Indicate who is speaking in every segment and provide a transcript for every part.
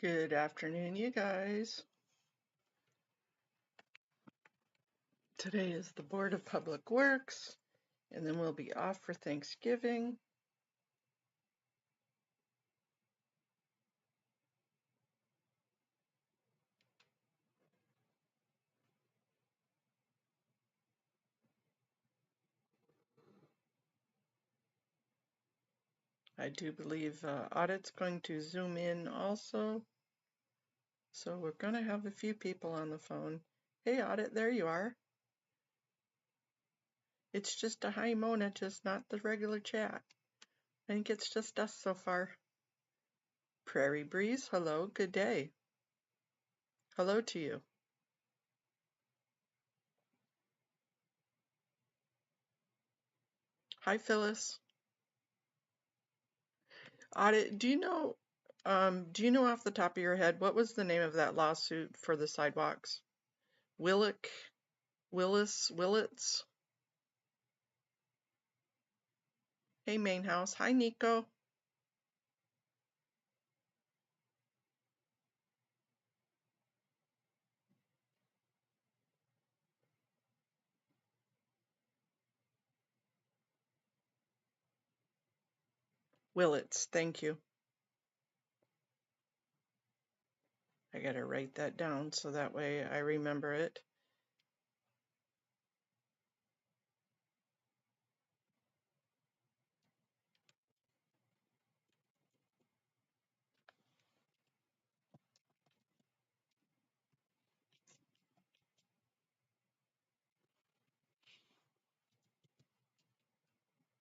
Speaker 1: Good afternoon, you guys. Today is the Board of Public Works, and then we'll be off for Thanksgiving. I do believe Audit's going to Zoom in also, so we're going to have a few people on the phone. Hey, Audit, there you are. It's just a hi, Mona, just not the regular chat. I think it's just us so far. Prairie Breeze, hello, good day. Hello to you. Hi, Phyllis. Audit, do you know off the top of your head, what was the name of that lawsuit for the sidewalks? Willits? Hey, Main House. Hi, Nico. Willits, thank you. I gotta write that down so that way I remember it.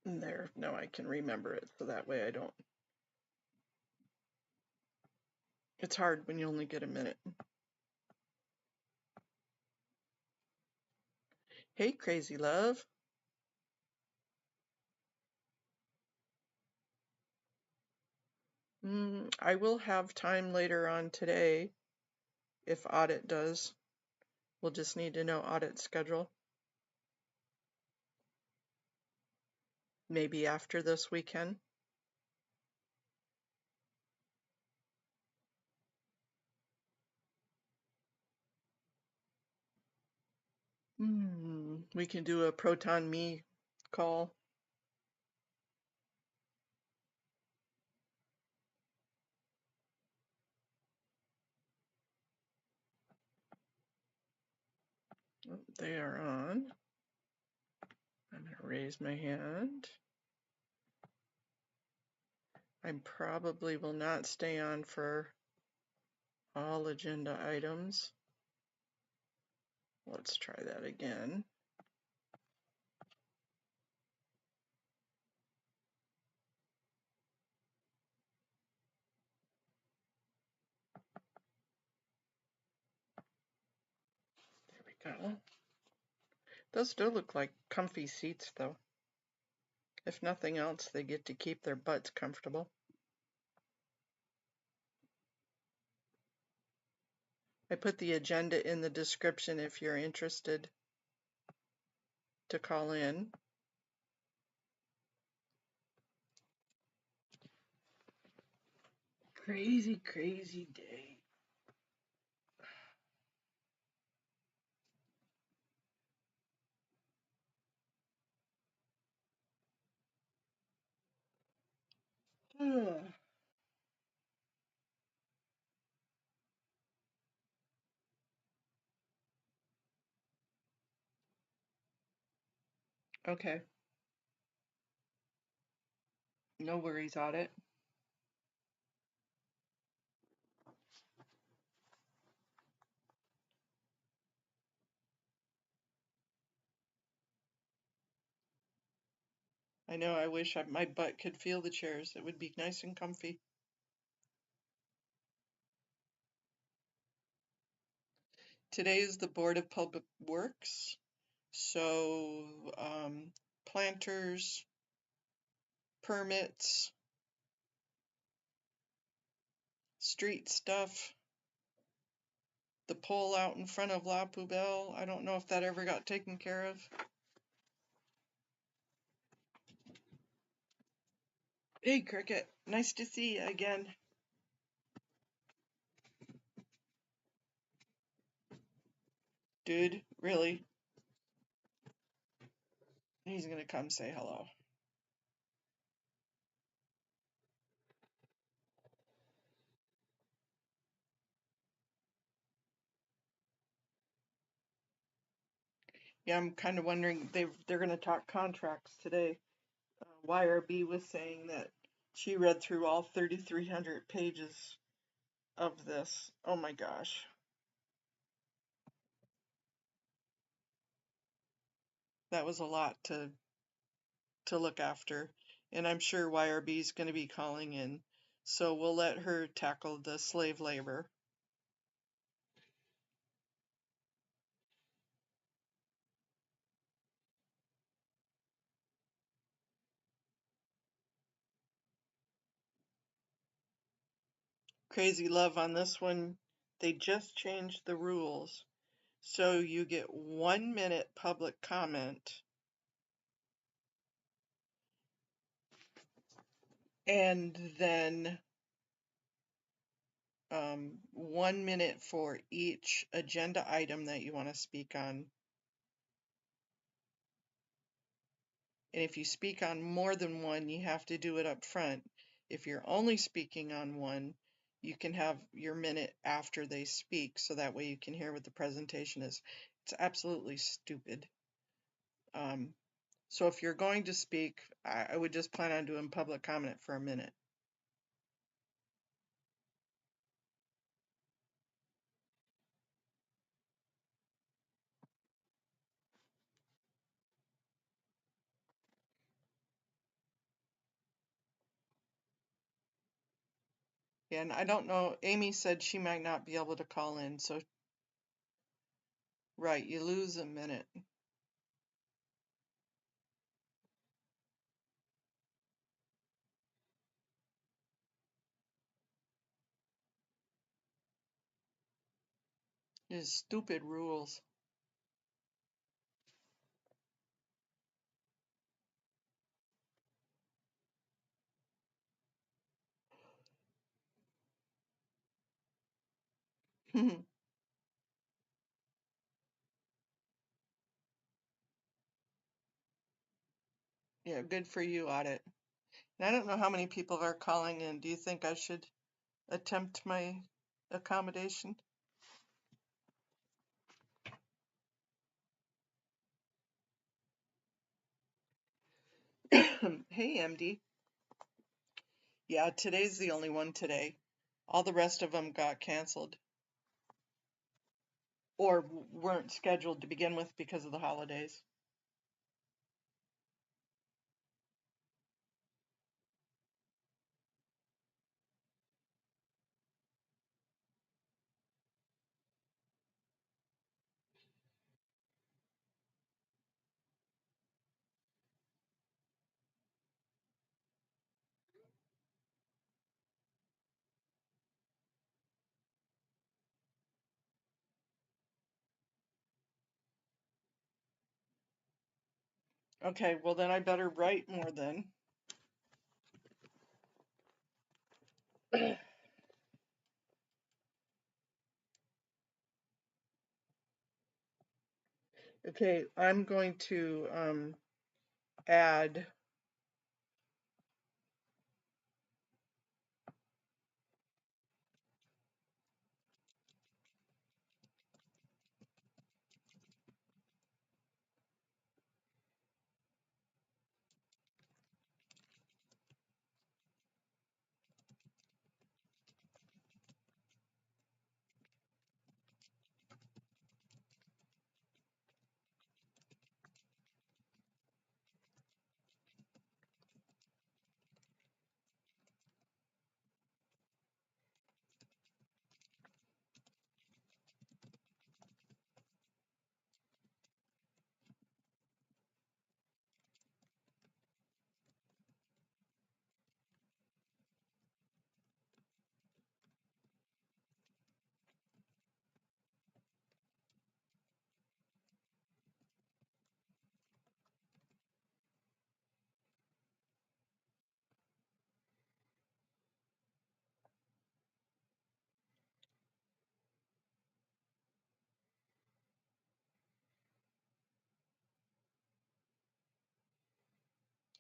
Speaker 1: There, now I can remember it so that way I don't. It's hard when you only get a minute. Hey, Crazy Love. I will have time later on today if Audit does. We'll just need to know Audit's schedule. Maybe after this weekend. We can do a Proton Me call. Oh, they are on. I'm gonna raise my hand. I probably will not stay on for all agenda items. Let's try that again. There we go. Those still look like comfy seats though. If nothing else, they get to keep their butts comfortable. I put the agenda in the description if you're interested to call in. Crazy, crazy day. Okay, no worries on it. I know I wish my butt could feel the chairs. It would be nice and comfy. Today is the Board of Public Works. So planters, permits, street stuff, the pole out in front of La Poubelle. I don't know if that ever got taken care of. Hey, Cricket. Nice to see you again. Dude, really? He's gonna come say hello. Yeah, I'm kind of wondering, they're gonna talk contracts today. YRB was saying that she read through all 3,300 pages of this. Oh my gosh. That was a lot to look after. And I'm sure YRB is going to be calling in. So we'll let her tackle the slave labor. Crazy love on this one. They just changed the rules. So you get 1 minute public comment and then 1 minute for each agenda item that you want to speak on. And if you speak on more than one, you have to do it up front. If you're only speaking on one, you can have your minute after they speak, so that way you can hear what the presentation is. It's absolutely stupid. So if you're going to speak, I would just plan on doing public comment for a minute. And I don't know, Amy said she might not be able to call in, so right, you lose a minute. It's stupid rules. Yeah, good for you, Audit. And I don't know how many people are calling in. Do you think I should attempt my accommodation? Hey, MD. Yeah, today's the only one today. All the rest of them got canceled or weren't scheduled to begin with because of the holidays. Okay, well then I better write more then. Okay, I'm going to add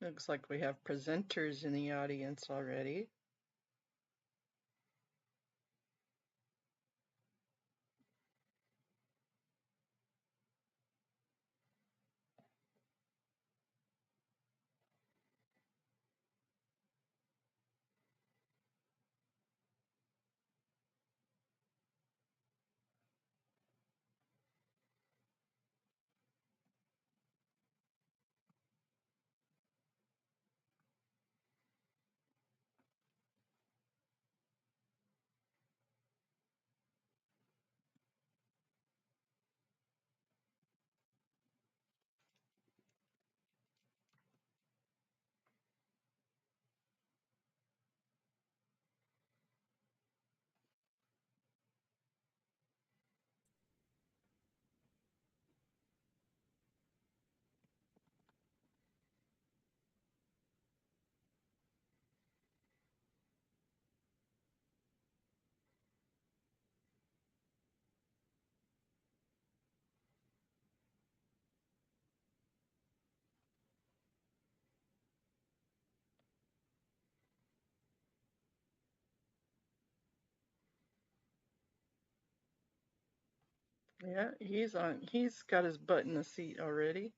Speaker 1: Looks like we have presenters in the audience already. Yeah, he's got his butt in the seat already.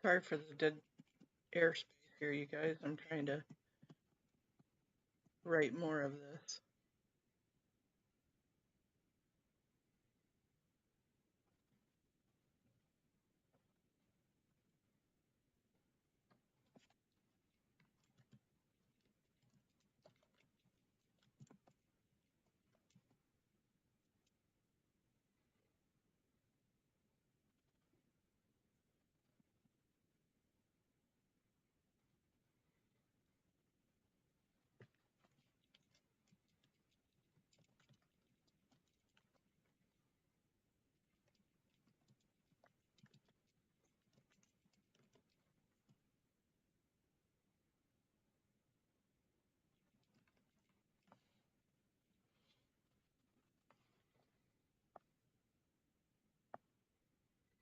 Speaker 1: Sorry for the dead airspace here, you guys. I'm trying to write more of this.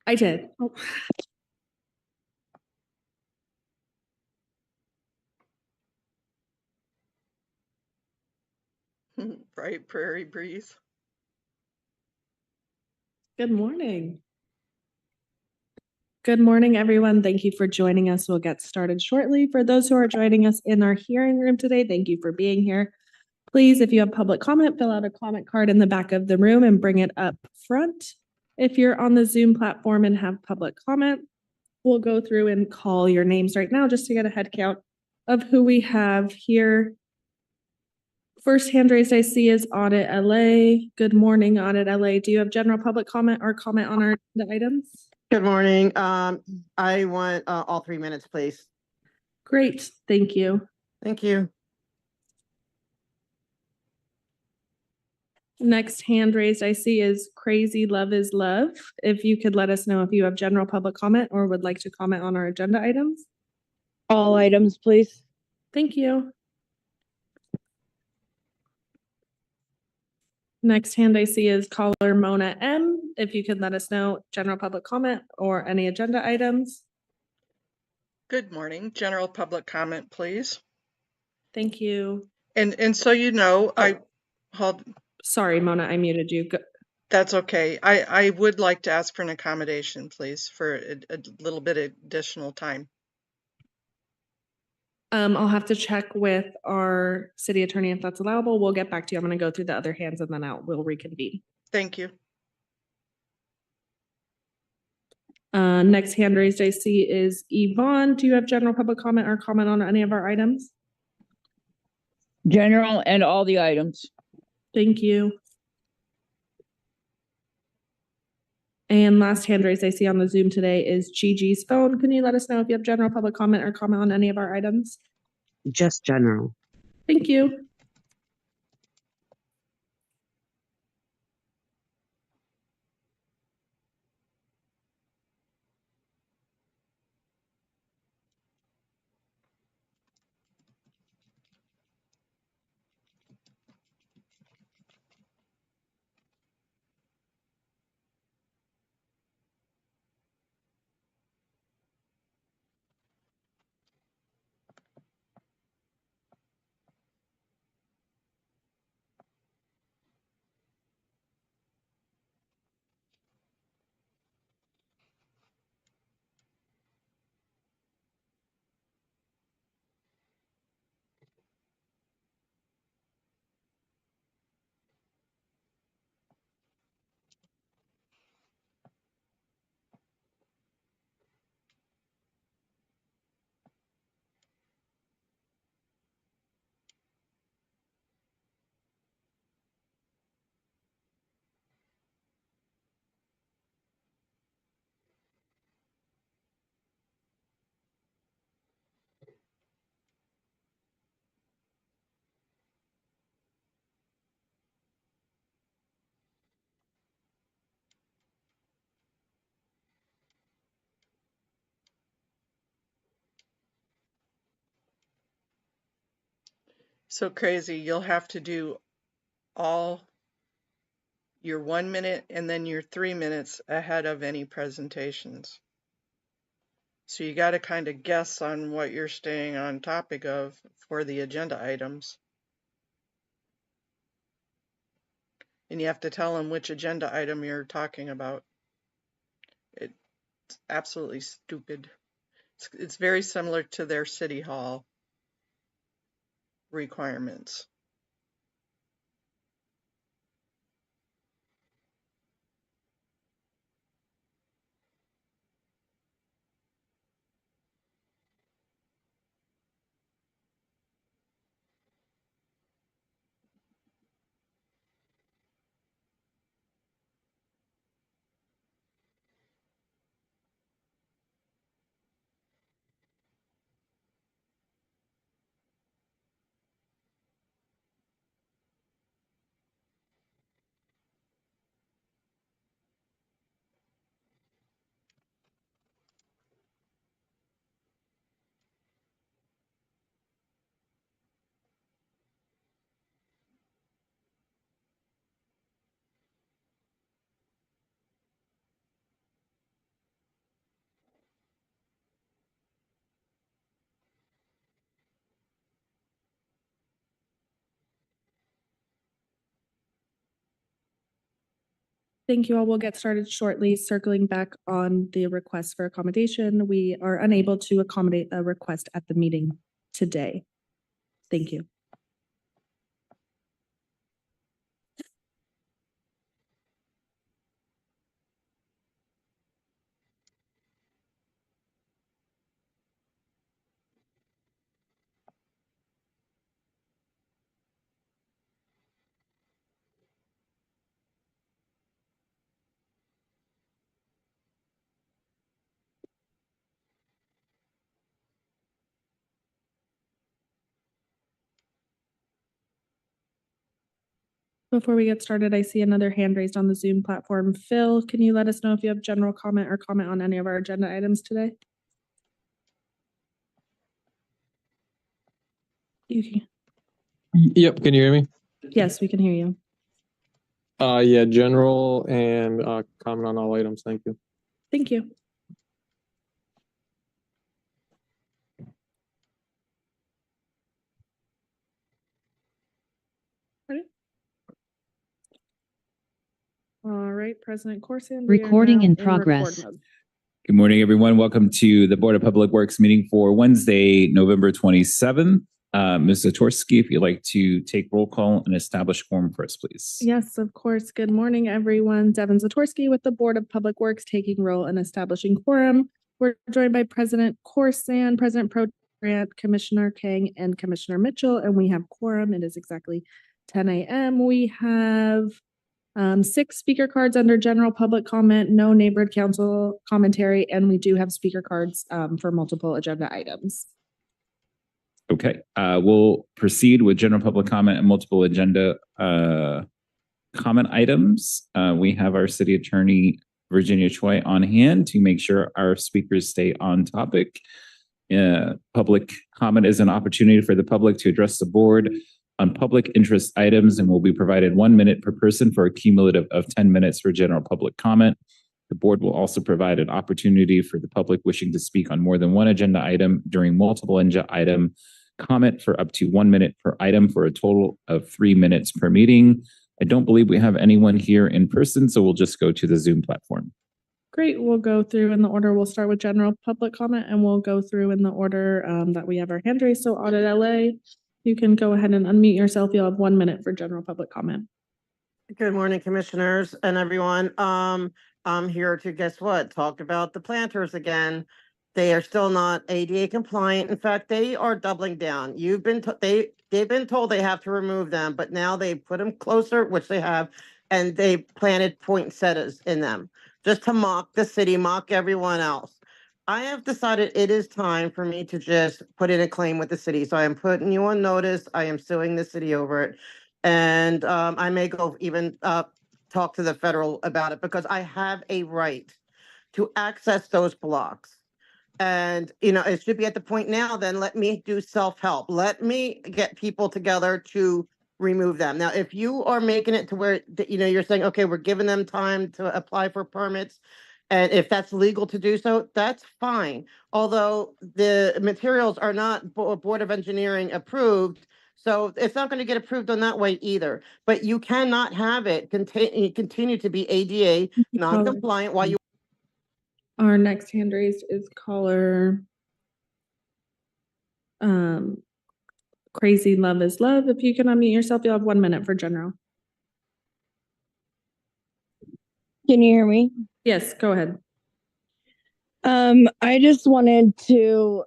Speaker 2: I did. Oh.
Speaker 1: Bright prairie breeze.
Speaker 2: Good morning. Good morning, everyone. Thank you for joining us. We'll get started shortly. For those who are joining us in our hearing room today, thank you for being here. Please, if you have public comment, fill out a comment card in the back of the room and bring it up front. If you're on the Zoom platform and have public comment, we'll go through and call your names right now just to get a head count of who we have here. First hand raised I see is Audit LA. Good morning, Audit LA. Do you have general public comment or comment on our items?
Speaker 3: Good morning. I want all 3 minutes, please.
Speaker 2: Great, thank you.
Speaker 3: Thank you.
Speaker 2: Next hand raised I see is Crazy Love is Love. If you could let us know if you have general public comment or would like to comment on our agenda items.
Speaker 4: All items, please.
Speaker 2: Thank you. Next hand I see is caller Mona M. If you could let us know general public comment or any agenda items.
Speaker 1: Good morning. General public comment, please.
Speaker 2: Thank you.
Speaker 1: And so you know,
Speaker 2: Sorry, Mona, I muted you.
Speaker 1: That's okay. I would like to ask for an accommodation, please, for a little bit of additional time.
Speaker 2: I'll have to check with our city attorney if that's allowable. We'll get back to you. I'm gonna go through the other hands and then we'll reconvene.
Speaker 1: Thank you.
Speaker 2: Next hand raised I see is Yvonne. Do you have general public comment or comment on any of our items?
Speaker 4: General and all the items.
Speaker 2: Thank you. And last hand raised I see on the Zoom today is Gigi's phone. Can you let us know if you have general public comment or comment on any of our items?
Speaker 3: Just general.
Speaker 2: Thank you.
Speaker 1: So crazy. You'll have to do all your 1 minute and then your 3 minutes ahead of any presentations. So you got to kind of guess on what you're staying on topic of for the agenda items. And you have to tell them which agenda item you're talking about. It's absolutely stupid. It's very similar to their city hall requirements.
Speaker 2: Thank you all. We'll get started shortly. Circling back on the request for accommodation, we are unable to accommodate a request at the meeting today. Thank you. Before we get started, I see another hand raised on the Zoom platform. Phil, can you let us know if you have general comment or comment on any of our agenda items today?
Speaker 5: Yep, can you hear me?
Speaker 2: Yes, we can hear you.
Speaker 5: Yeah, general and comment on all items, thank you.
Speaker 2: Thank you. Ready? All right, President Corson. we are
Speaker 6: Recording
Speaker 2: now
Speaker 6: in
Speaker 2: record
Speaker 6: progress.
Speaker 2: mode.
Speaker 6: Good morning, everyone. Welcome to the Board of Public Works meeting for Wednesday, November 27th. Ms. Zatorsky, if you'd like to take roll call and establish quorum for us, please.
Speaker 2: Yes, of course. Good morning, everyone. Devin Zatorsky with the Board of Public Works taking role in establishing quorum. We're joined by President Corson, President Pro Grant, Commissioner Kang, and Commissioner Mitchell, and we have quorum. It is exactly 10 a.m. We have 6 speaker cards under general public comment, no neighborhood council commentary, and we do have speaker cards for multiple agenda items.
Speaker 6: Okay, we'll proceed with general public comment and multiple agenda comment items. We have our city attorney, Virginia Choi, on hand to make sure our speakers stay on topic. Public comment is an opportunity for the public to address the board on public interest items and will be provided 1 minute per person for a cumulative of 10 minutes for general public comment. The board will also provide an opportunity for the public wishing to speak on more than one agenda item during multiple agenda item comment for up to 1 minute per item for a total of 3 minutes per meeting. I don't believe we have anyone here in person, so we'll just go to the Zoom platform.
Speaker 2: Great, we'll go through in the order. We'll start with general public comment and we'll go through in the order that we have our hand raised. So Audit LA, you can go ahead and unmute yourself. You'll have 1 minute for general public comment.
Speaker 3: Good morning, commissioners and everyone. I'm here to, guess what, talk about the planters again. They are still not ADA compliant. In fact, they are doubling down. They've been told they have to remove them, but now they put them closer, which they have, and they planted poinsettias in them just to mock the city, mock everyone else. I have decided it is time for me to just put in a claim with the city. So I am putting you on notice. I am suing the city over it. And I may go even talk to the federal about it because I have a right to access those blocks. And, it should be at the point now, then let me do self-help. Let me get people together to remove them. Now, if you are making it to where, you're saying, okay, we're giving them time to apply for permits. And if that's legal to do so, that's fine. Although the materials are not Board of Engineering approved, so it's not going to get approved on that way either. But you cannot have it continue to be ADA non-compliant while you.
Speaker 2: Our next hand raised is caller Crazy Love is Love. If you can unmute yourself, you'll have 1 minute for general.
Speaker 4: Can you hear me?
Speaker 2: Yes, go ahead.
Speaker 4: I just wanted to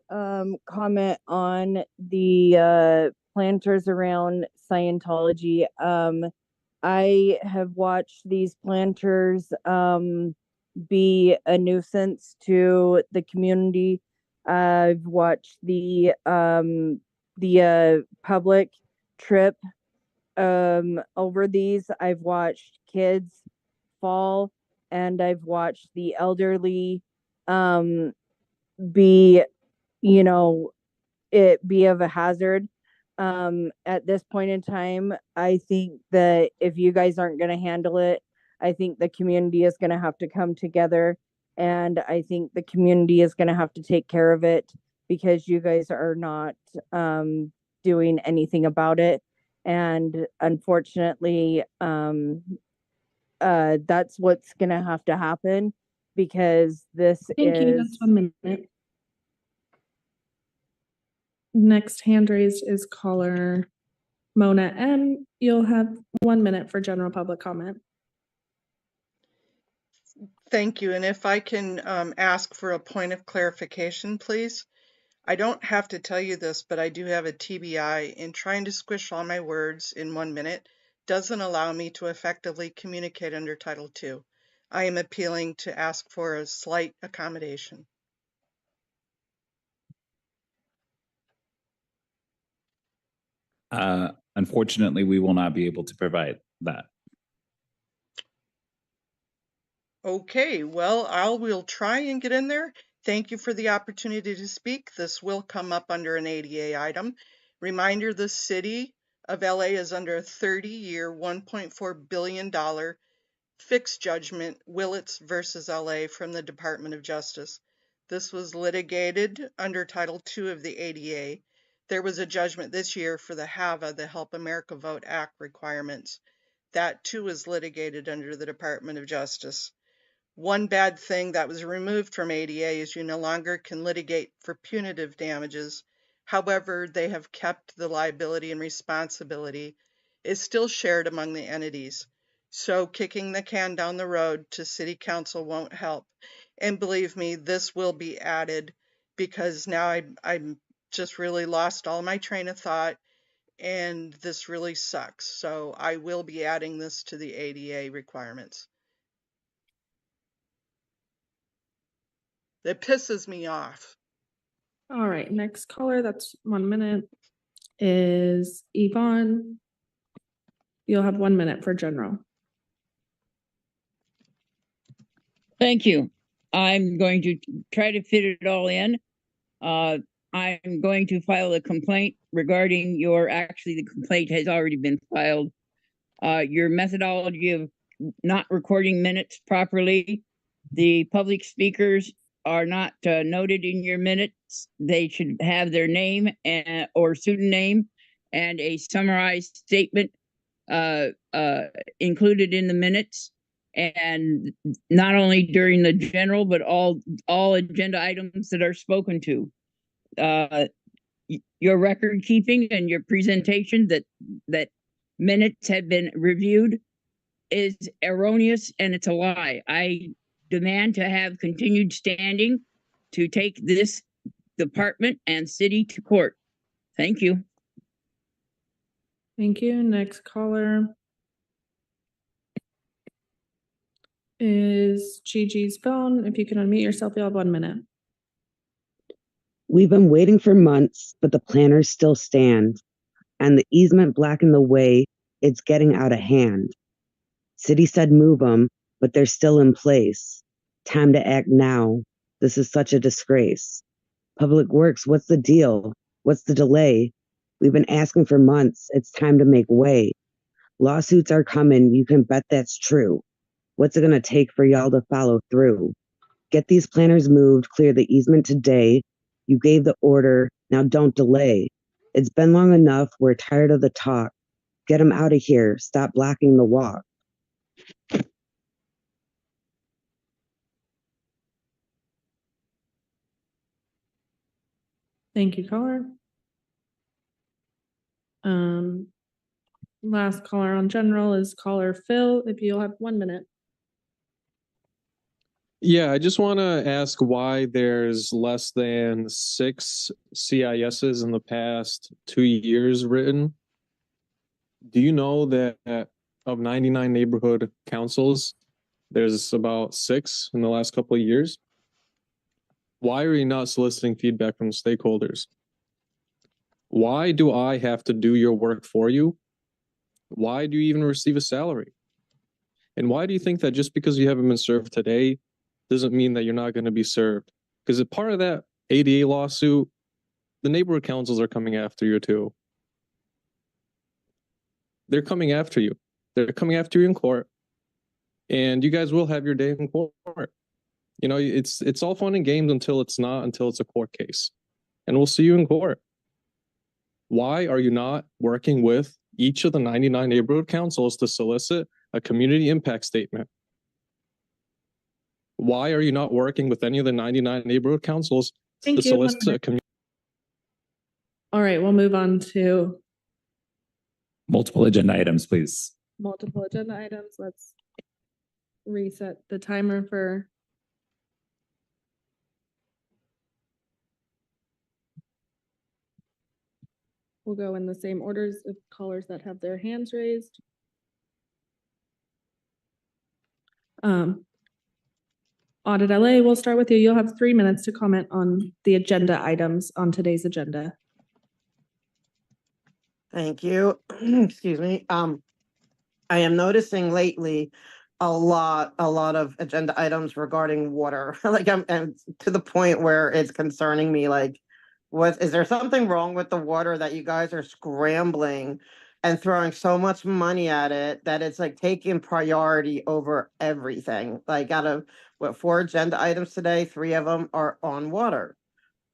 Speaker 4: comment on the planters around Scientology. I have watched these planters be a nuisance to the community. I've watched the public trip over these. I've watched kids fall, and I've watched the elderly be of a hazard. At this point in time, I think that if you guys aren't going to handle it, I think the community is going to have to come together, and I think the community is going to have to take care of it because you guys are not doing anything about it. And unfortunately, that's what's going to have to happen because this
Speaker 2: Thank you. That's 1 minute. Next hand raised is caller Mona M. You'll have 1 minute for general public comment.
Speaker 1: Thank you. And if I can ask for a point of clarification, please. I don't have to tell you this, but I do have a TBI, and trying to squish all my words in 1 minute doesn't allow me to effectively communicate under Title II. I am appealing to ask for a slight accommodation.
Speaker 6: Unfortunately, we will not be able to provide that.
Speaker 1: Okay, well, I will try and get in there. Thank you for the opportunity to speak. This will come up under an ADA item. Reminder, the city of LA is under a 30-year, $1.4 billion fixed judgment, Willits versus LA, from the Department of Justice. This was litigated under Title II of the ADA. There was a judgment this year for the HAVA, the Help America Vote Act requirements. That too is litigated under the Department of Justice. One bad thing that was removed from ADA is you no longer can litigate for punitive damages. However, they have kept the liability and responsibility is still shared among the entities. So kicking the can down the road to city council won't help. And believe me, this will be added because now I'm just really lost all my train of thought and this really sucks. So I will be adding this to the ADA requirements. It pisses me off.
Speaker 2: All right, next caller, that's 1 minute, is Yvonne. You'll have 1 minute for general.
Speaker 7: Thank you. I'm going to try to fit it all in. I'm going to file a complaint regarding the complaint has already been filed. Your methodology of not recording minutes properly. The public speakers are not noted in your minutes. They should have their name or pseudonym and a summarized statement included in the minutes. And not only during the general, but all agenda items that are spoken to. Your record keeping and your presentation that minutes have been reviewed is erroneous and it's a lie. I demand to have continued standing to take this department and city to court. Thank you.
Speaker 2: Thank you. Next caller is Gigi's phone. If you can unmute yourself, you'll have 1 minute.
Speaker 8: We've been waiting for months, but the planners still stand, and the easement blackened the way. It's getting out of hand. City said move them, but they're still in place. Time to act now. This is such a disgrace. Public Works, what's the deal? What's the delay? We've been asking for months. It's time to make way. Lawsuits are coming. You can bet that's true. What's it going to take for y'all to follow through? Get these planners moved, clear the easement today. You gave the order, now don't delay. It's been long enough, we're tired of the talk. Get them out of here, stop blocking the walk.
Speaker 2: Thank you, caller. Last caller on general is caller Phil. If you'll have 1 minute.
Speaker 5: Yeah, I just want to ask why there's less than 6 CISs in the past 2 years written. Do you know that of 99 neighborhood councils, there's about 6 in the last couple of years? Why are you not soliciting feedback from stakeholders? Why do I have to do your work for you? Why do you even receive a salary? And why do you think that just because you haven't been served today doesn't mean that you're not going to be served? Because as part of that ADA lawsuit, the neighborhood councils are coming after you too. They're coming after you. They're coming after you in court. And you guys will have your day in court. You know, it's all fun and games until it's not, until it's a court case. And we'll see you in court. Why are you not working with each of the 99 neighborhood councils to solicit a community impact statement? Why are you not working with any of the 99 neighborhood councils to solicit a community?
Speaker 2: All right, we'll move on to
Speaker 6: Multiple agenda items, please.
Speaker 2: multiple agenda items. Let's reset the timer for. We'll go in the same orders of callers that have their hands raised. Audit LA, we'll start with you. You'll have 3 minutes to comment on the agenda items on today's agenda.
Speaker 3: Thank you. Excuse me. I am noticing lately a lot of agenda items regarding water. Like I'm to the point where it's concerning me. Like, is there something wrong with the water that you guys are scrambling and throwing so much money at it that it's like taking priority over everything? Like out of 4 agenda items today, 3 of them are on water.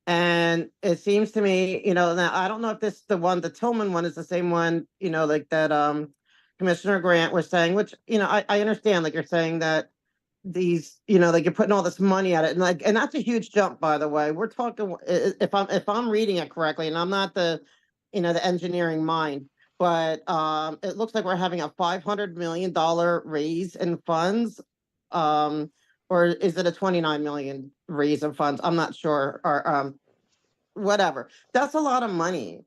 Speaker 3: And it seems to me, now I don't know if the Tillman one is the same one, like that Commissioner Grant was saying, which, I understand, like you're saying that these, like you're putting all this money at it, and that's a huge jump, by the way. We're talking, if I'm reading it correctly, and I'm not the engineering mind, but it looks like we're having a $500 million raise in funds. Or is it a 29 million raise in funds? I'm not sure, or whatever. That's a lot of money.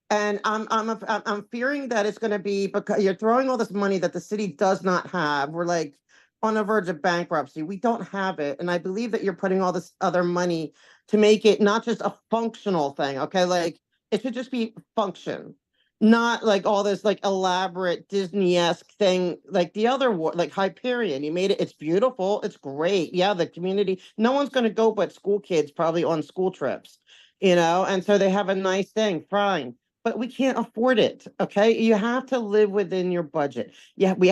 Speaker 3: And I'm fearing that it's going to be, because you're throwing all this money that the city does not have. We're like on the verge of bankruptcy. We don't have it. And I believe that you're putting all this other money to make it not just a functional thing. Okay. Like it should just be function, not like all this like elaborate Disney-esque thing, like the other like Hyperion. You made it, it's beautiful, it's great. Yeah, the community, no one's going to go but school kids probably on school trips, and so they have a nice thing, fine, but we can't afford it. Okay. You have to live within your budget. Yeah, we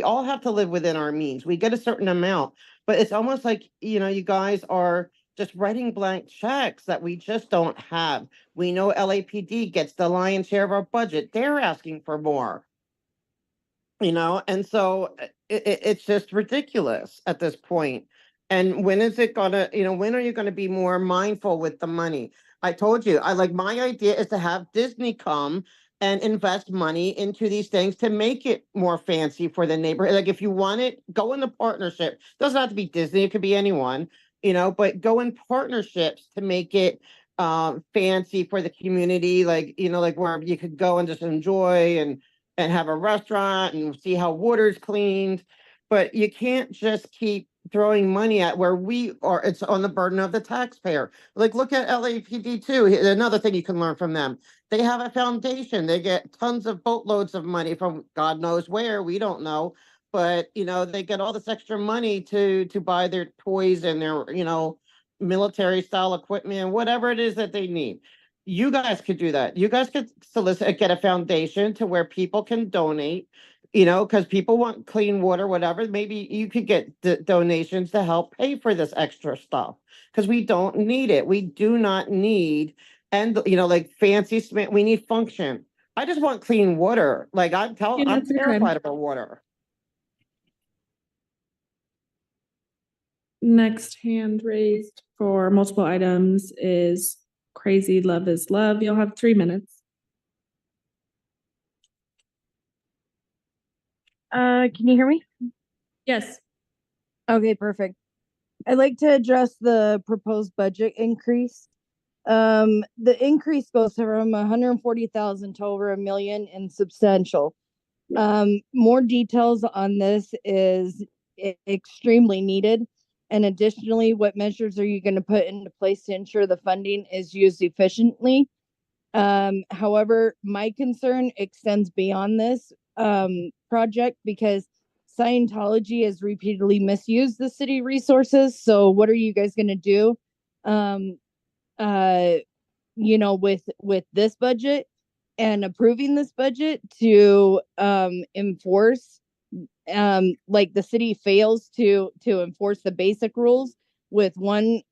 Speaker 3: all have to live within our means. We get a certain amount, but it's almost like, you guys are just writing blank checks that we just don't have. We know LAPD gets the lion's share of our budget. They're asking for more, and so it's just ridiculous at this point. And when is it gonna, when are you gonna be more mindful with the money? I told you, my idea is to have Disney come and invest money into these things to make it more fancy for the neighborhood. Like if you want it, go in the partnership. Doesn't have to be Disney, it could be anyone, but go in partnerships to make it fancy for the community, like, like where you could go and just enjoy and have a restaurant and see how water's cleaned. But you can't just keep throwing money at where we are. It's on the burden of the taxpayer. Like look at LAPD too. Another thing you can learn from them. They have a foundation. They get tons of boatloads of money from God knows where. We don't know. But they get all this extra money to buy their toys and their, military style equipment, whatever it is that they need. You guys could do that. You guys could solicit, get a foundation to where people can donate, because people want clean water, whatever. Maybe you could get donations to help pay for this extra stuff, because we don't need it. We do not need, and like fancy, we need function. I just want clean water. Like I'm
Speaker 2: That's your time.
Speaker 3: terrified of our water.
Speaker 2: Next hand raised for multiple items is Crazy Love is Love. You'll have 3 minutes.
Speaker 4: Can you hear me?
Speaker 2: Yes.
Speaker 4: Okay, perfect. I'd like to address the proposed budget increase. The increase goes from 140,000 to over $1 million and substantial. More details on this is extremely needed. And additionally, what measures are you going to put into place to ensure the funding is used efficiently? However, my concern extends beyond this project because Scientology has repeatedly misused the city resources. So what are you guys going to do? With this budget and approving this budget to enforce, like the city fails to enforce the basic rules with one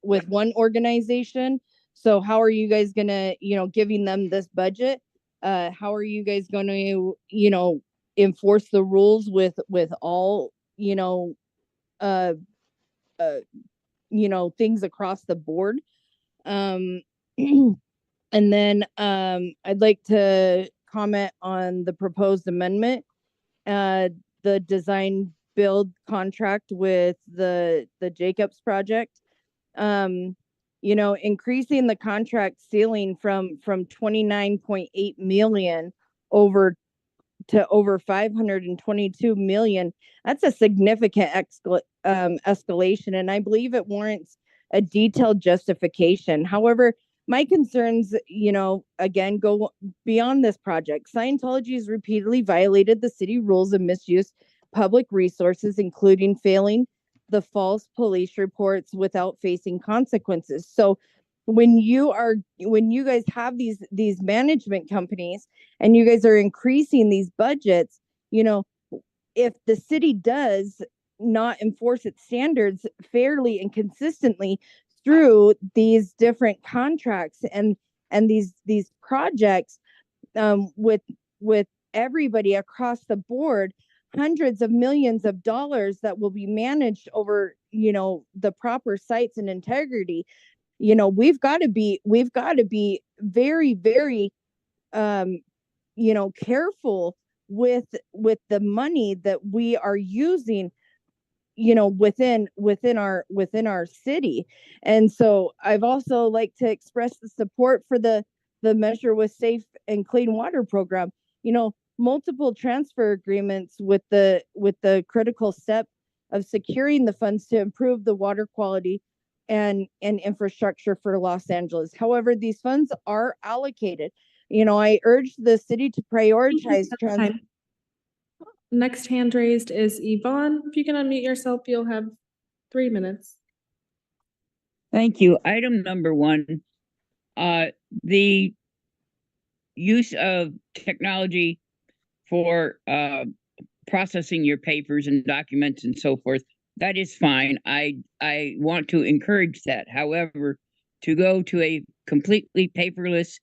Speaker 4: organization. So how are you guys gonna, giving them this budget? How are you guys going to, enforce the rules with all, things across the board? And then I'd like to comment on the proposed amendment, the design build contract with the Jacobs project. Increasing the contract ceiling from 29.8 million over to over 522 million. That's a significant escalation, and I believe it warrants a detailed justification. However, my concerns, again, go beyond this project. Scientology has repeatedly violated the city rules and misused public resources, including failing the false police reports without facing consequences. So when you guys have these management companies and you guys are increasing these budgets, if the city does not enforce its standards fairly and consistently through these different contracts and these projects, with everybody across the board, hundreds of millions of dollars that will be managed over, the proper sites and integrity. We've got to be very, very, careful with the money that we are using, within our city. And so I've also like to express the support for the Measure with Safe and Clean Water program. Multiple transfer agreements with the critical step of securing the funds to improve the water quality and infrastructure for Los Angeles. However, these funds are allocated. I urge the city to prioritize
Speaker 2: Time. Next hand raised is Yvonne. If you can unmute yourself, you'll have 3 minutes.
Speaker 7: Thank you. Item number 1, the use of technology for processing your papers and documents and so forth. That is fine. I want to encourage that. However, to go to a completely paperless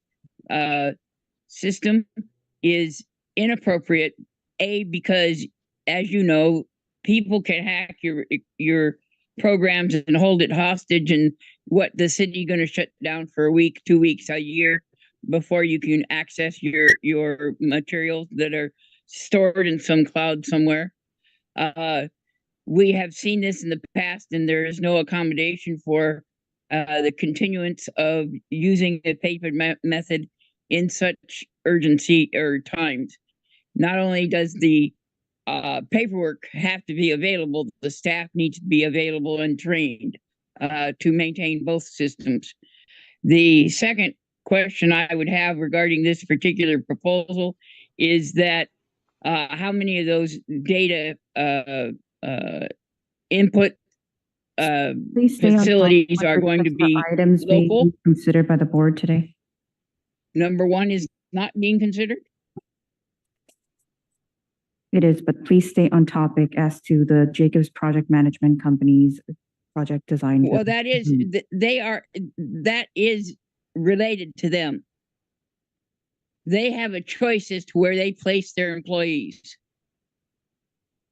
Speaker 7: system is inappropriate. Because, as you know, people can hack your programs and hold it hostage, and what the city going to shut down for a week, 2 weeks, a year before you can access your materials that are stored in some cloud somewhere. We have seen this in the past, and there is no accommodation for the continuance of using the paper method in such urgency or times. Not only does the paperwork have to be available, the staff needs to be available and trained to maintain both systems. The second question I would have regarding this particular proposal is that how many of those data input facilities are going to be
Speaker 9: items
Speaker 7: local?
Speaker 9: being considered by the board today?
Speaker 7: Number 1 is not being considered?
Speaker 9: It is, but please stay on topic as to the Jacobs Project Management Company's project design.
Speaker 7: Well, that is, that is related to them. They have a choice as to where they place their employees.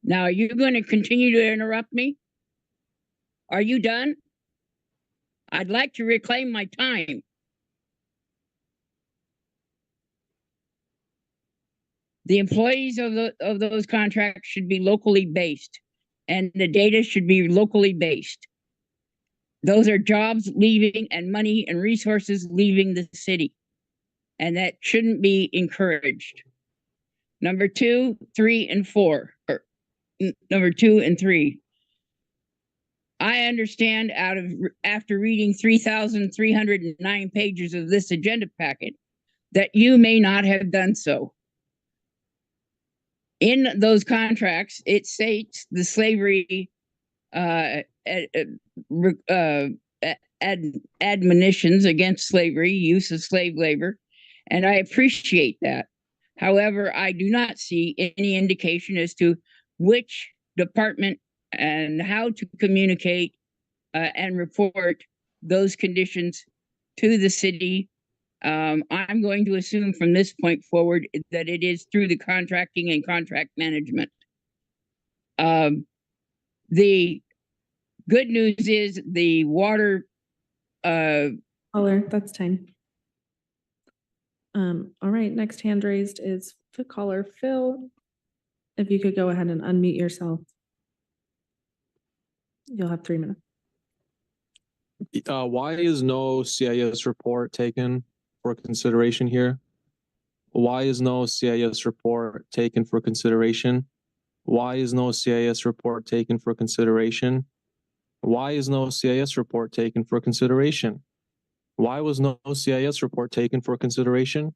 Speaker 7: Now, are you going to continue to interrupt me? Are you done? I'd like to reclaim my time. The employees of those contracts should be locally based, and the data should be locally based. Those are jobs leaving and money and resources leaving the city, and that shouldn't be encouraged. Number 2, 3, and 4, or number 2 and 3. I understand after reading 3,309 pages of this agenda packet that you may not have done so. In those contracts, it states the slavery admonitions against slavery, use of slave labor, and I appreciate that. However, I do not see any indication as to which department and how to communicate and report those conditions to the city. I'm going to assume from this point forward that it is through the contracting and contract management. The good news is the water.
Speaker 2: Caller, that's time. All right, next hand raised is the caller, Phil. If you could go ahead and unmute yourself. You'll have 3 minutes.
Speaker 5: Why is no CIS report taken for consideration here? Why is no CIS report taken for consideration? Why is no CIS report taken for consideration? Why is no CIS report taken for consideration? Why was no CIS report taken for consideration?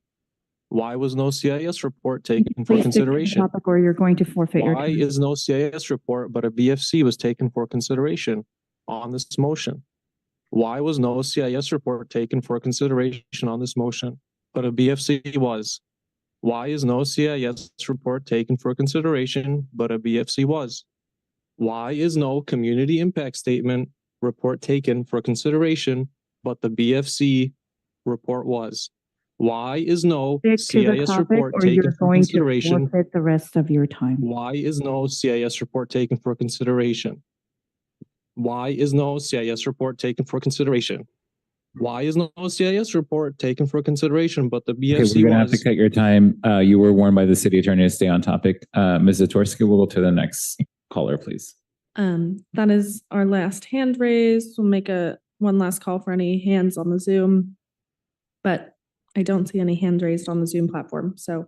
Speaker 5: Why was no CIS report taken for consideration?
Speaker 9: Topic, or you're going to forfeit your
Speaker 5: Why
Speaker 9: time.
Speaker 5: is no CIS report but a BFC was taken for consideration on this motion? Why was no CIS report taken for consideration on this motion, but a BFC was? Why is no CIS report taken for consideration, but a BFC was? Why is no community impact statement report taken for consideration, but the BFC report was? Why is no
Speaker 9: Stick to the
Speaker 5: CIS
Speaker 9: topic
Speaker 5: report
Speaker 9: or
Speaker 5: taken
Speaker 9: you're
Speaker 5: for
Speaker 9: going to
Speaker 5: consideration?
Speaker 9: forfeit the rest of your time.
Speaker 5: Why is no CIS report taken for consideration? Why is no CIS report taken for consideration? Why is no CIS report taken for consideration, but the
Speaker 6: Okay,
Speaker 5: BFC
Speaker 6: we're gonna have to
Speaker 5: was?
Speaker 6: cut your time. You were warned by the city attorney to stay on topic. Ms. Zatorsky, we'll go to the next caller, please.
Speaker 2: That is our last hand raised. We'll make one last call for any hands on the Zoom. But I don't see any hands raised on the Zoom platform, so.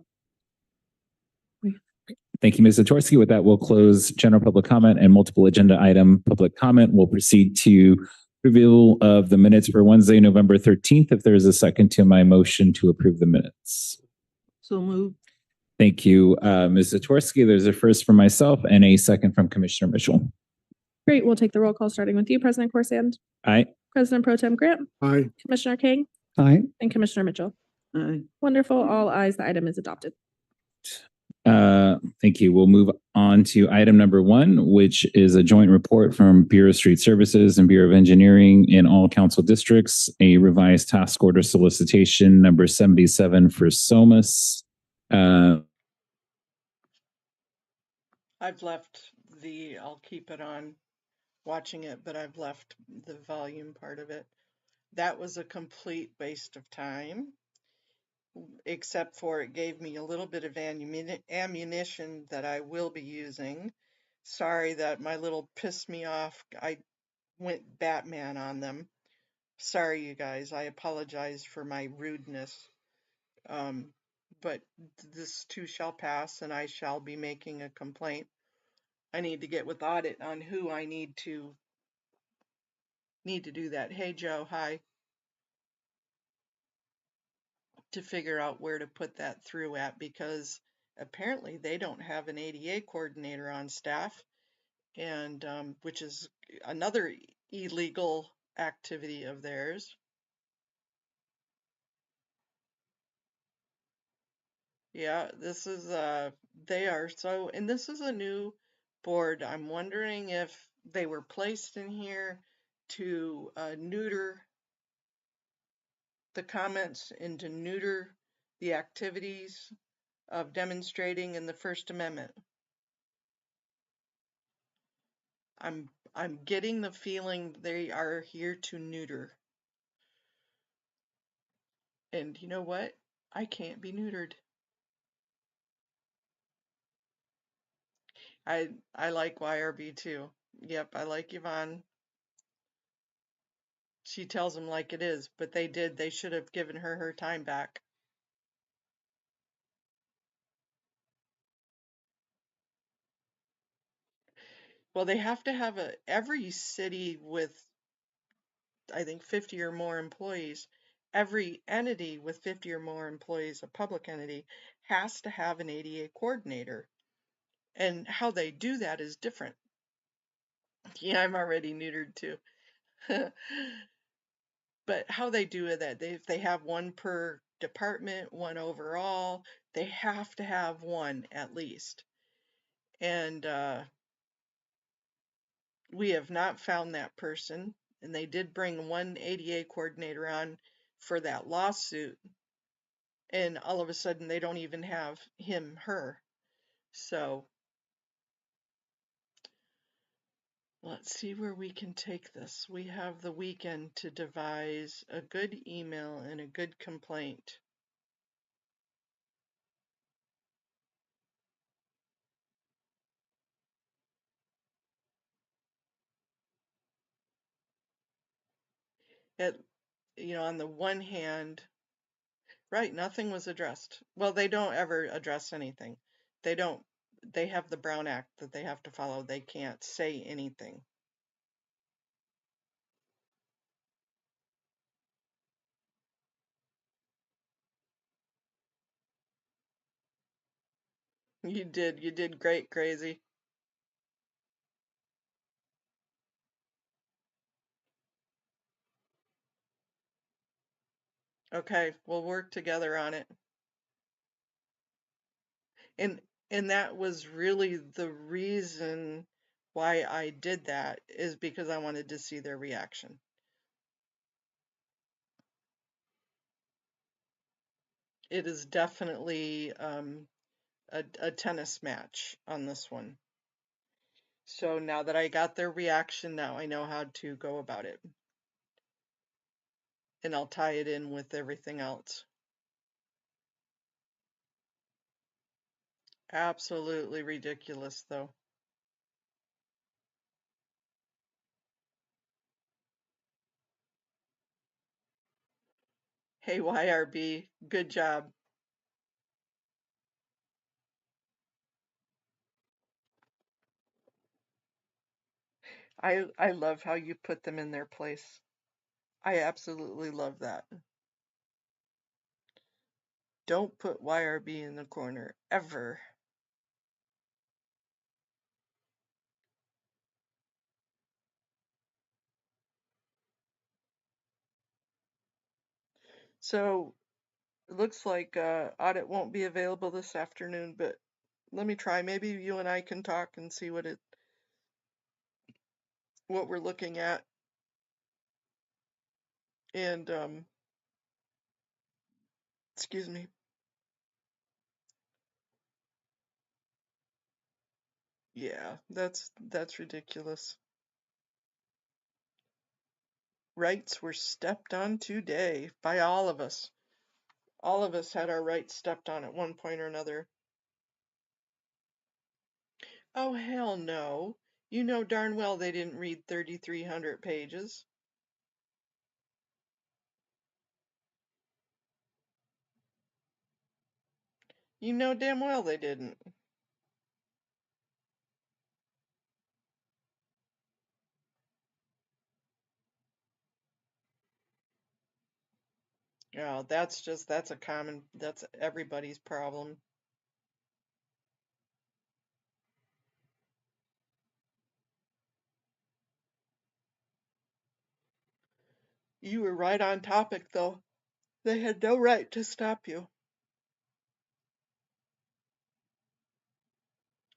Speaker 6: Thank you, Ms. Zatorsky. With that, we'll close general public comment and multiple agenda item public comment. We'll proceed to review of the minutes for Wednesday, November 13th. If there's a second to my motion to approve the minutes.
Speaker 1: So moved.
Speaker 6: Thank you, Ms. Zatorsky. There's a first from myself and a second from Commissioner Mitchell.
Speaker 2: Great, we'll take the roll call starting with you, President Corsand,
Speaker 6: Aye.
Speaker 2: President Pro Tem Grant,
Speaker 10: Aye.
Speaker 2: Commissioner King,
Speaker 10: Aye.
Speaker 2: and Commissioner Mitchell.
Speaker 1: Aye.
Speaker 2: Wonderful, all ayes, the item is adopted.
Speaker 6: Thank you. We'll move on to item number 1, which is a joint report from Bureau of Street Services and Bureau of Engineering in all council districts, a revised task order solicitation number 77 for SOMAS.
Speaker 1: I've left I'll keep it on watching it, but I've left the volume part of it. That was a complete waste of time, except for it gave me a little bit of ammunition that I will be using. Sorry that my little pissed me off. I went Batman on them. Sorry, you guys. I apologize for my rudeness. But this too shall pass, and I shall be making a complaint. I need to get with audit on who I need to do that. Hey, Joe. Hi. To figure out where to put that through at, because apparently they don't have an ADA coordinator on staff, and which is another illegal activity of theirs. Yeah, this is they are so, and this is a new board. I'm wondering if they were placed in here to neuter the comments and to neuter the activities of demonstrating in the First Amendment. I'm getting the feeling they are here to neuter. And you know what? I can't be neutered. I like YRB too. Yep, I like Yvonne. She tells them like it is, but they should have given her time back. Well, they have to have every city with, I think, 50 or more employees, every entity with 50 or more employees, a public entity, has to have an ADA coordinator. And how they do that is different. Yeah, I'm already neutered too. But how they do that, if they have one per department, one overall, they have to have one at least. And we have not found that person. And they did bring one ADA coordinator on for that lawsuit. And all of a sudden they don't even have her. So let's see where we can take this. We have the weekend to devise a good email and a good complaint. On the one hand, right, nothing was addressed. Well, they don't ever address anything. They have the Brown Act that they have to follow. They can't say anything. You did great, Crazy. Okay, we'll work together on it. And that was really the reason why I did that, is because I wanted to see their reaction. It is definitely a tennis match on this one. So now that I got their reaction, now I know how to go about it. And I'll tie it in with everything else. Absolutely ridiculous, though. Hey, YRB, good job. I love how you put them in their place. I absolutely love that. Don't put YRB in the corner, ever. So, it looks like audit won't be available this afternoon, but let me try. Maybe you and I can talk and see what we're looking at. And excuse me. Yeah, that's ridiculous. Rights were stepped on today by all of us. All of us had our rights stepped on at one point or another. Oh, hell no. You know darn well they didn't read 3,300 pages. You know damn well they didn't. Yeah, that's everybody's problem. You were right on topic, though. They had no right to stop you.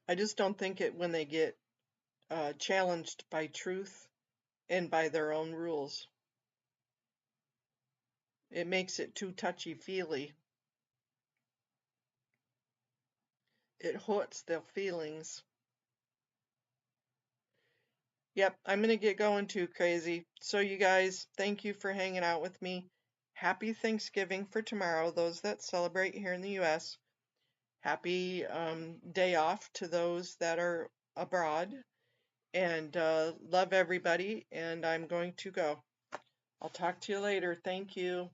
Speaker 1: I just don't think it when they get challenged by truth and by their own rules. It makes it too touchy-feely. It hurts their feelings. Yep, I'm gonna get going too, crazy. So you guys, thank you for hanging out with me. Happy Thanksgiving for tomorrow, those that celebrate here in the US. Happy day off to those that are abroad. And love everybody, and I'm going to go. I'll talk to you later. Thank you.